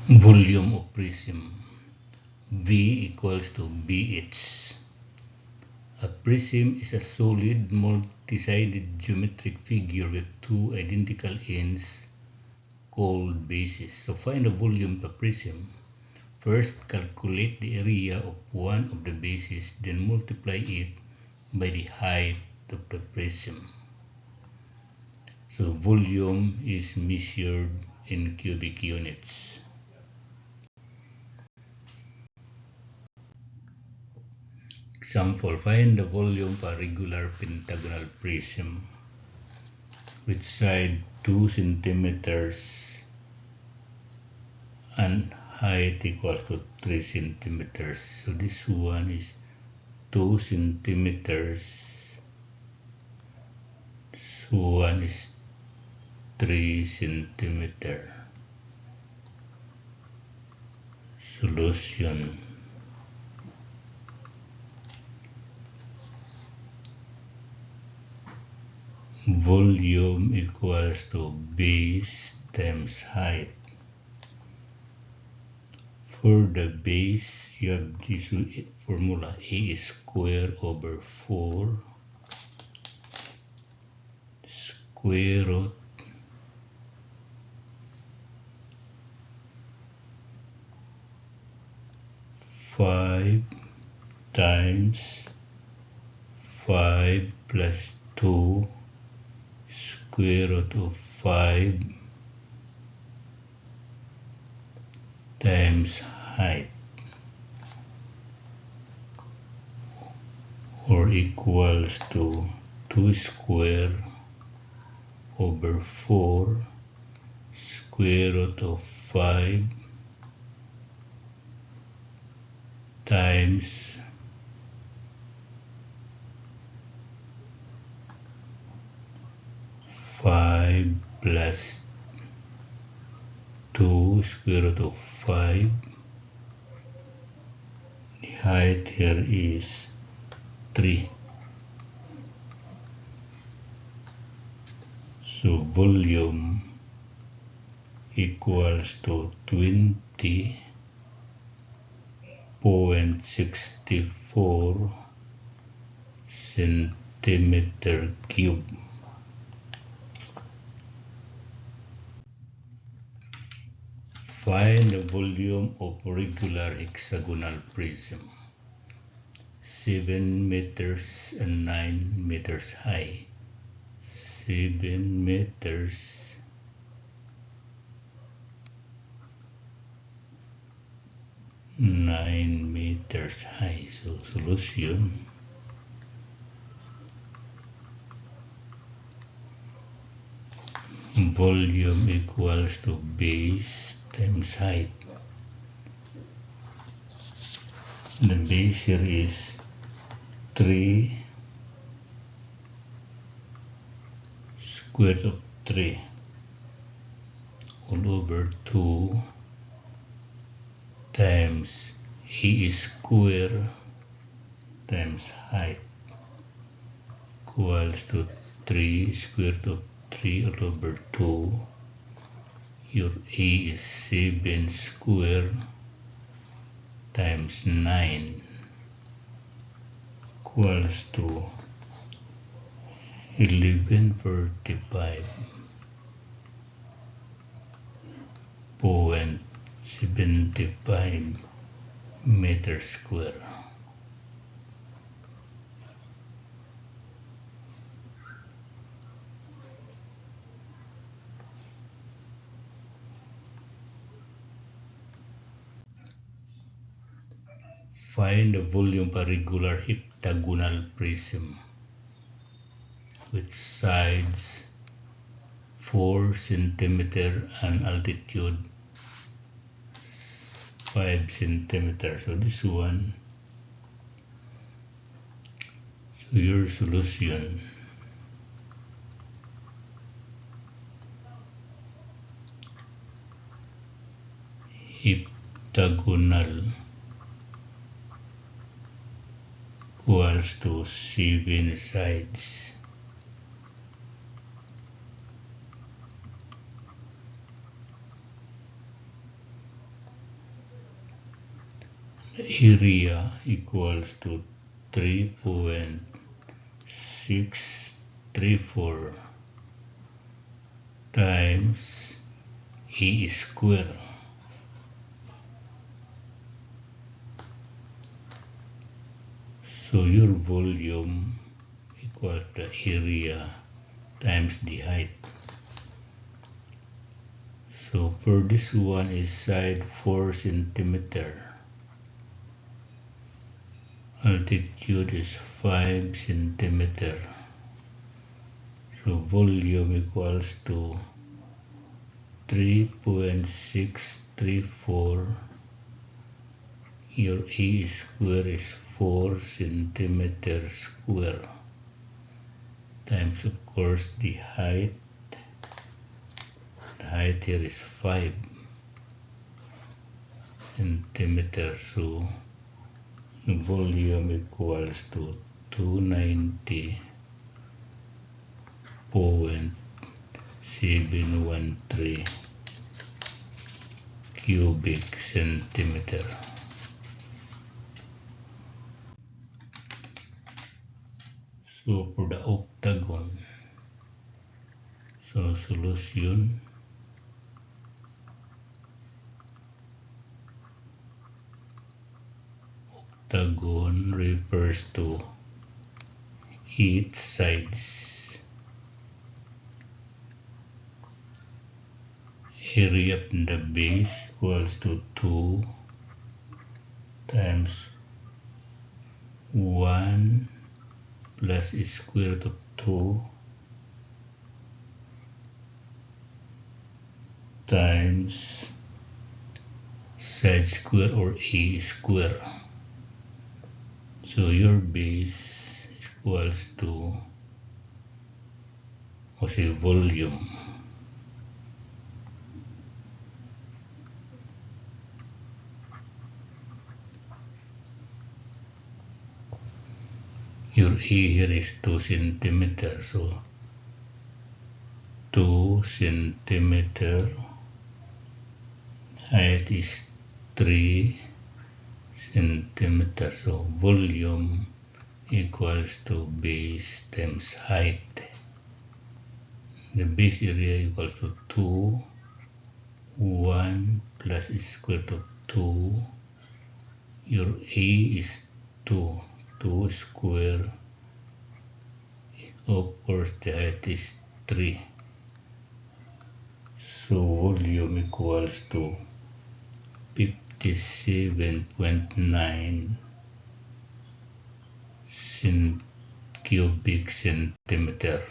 Volume of prism. V equals to BH. A prism is a solid multi-sided geometric figure with two identical ends called bases. So find the volume of a prism. First, calculate the area of one of the bases, then multiply it by the height of the prism. So volume is measured in cubic units. Example, find the volume of a regular pentagonal prism with side 2 centimeters and height equal to 3 centimeters. So this one is 2 centimeters. This one is 3 centimeter. Solution. Volume equals to base times height. For the base, you have this formula: A square over 4 square root five times 5 plus 2 square root of 5 times height, or equals to 2 square over 4 square root of 5 times 5 plus 2 square root of 5. The height here is 3. So volume equals to 20.64 centimeter cube. Find the volume of regular hexagonal prism, 7 meters and 9 meters high. 7 meters, 9 meters high. So solution. Volume equals to base times height. The base here is 3 square root of 3 all over 2 times A square times height equals to 3 square root of 3 all over 2. Your A is 7 square times 9 equals to 1145.75 meters square. Find the volume of a regular heptagonal prism with sides 4 centimeter and altitude 5 centimeter. So this one. So your solution. Heptagonal equals to 7 sides. area equals to 3.634 times A square. So your volume equals the area times the height. So for this one is side 4 centimeter. Altitude is 5 centimeter. So volume equals to 3.634. Your A square is 4 centimeter square times, of course, the height. The height here is 5 centimeters. So the volume equals to 290.713 cubic centimeter. So for the octagon, so solution, octagon refers to 8 sides. Area of the base equals to 2 times 1 plus square root of 2 times side square or A square. So your base equals to, or say, volume. Your A here is 2 centimeter, so 2 centimeter, height is 3 centimeter, so volume equals to base times height. The base area equals to 2, 1 plus square root of 2. Your A is 2, 2 square, of course the height is 3. So volume equals to 57.9 cubic centimeter.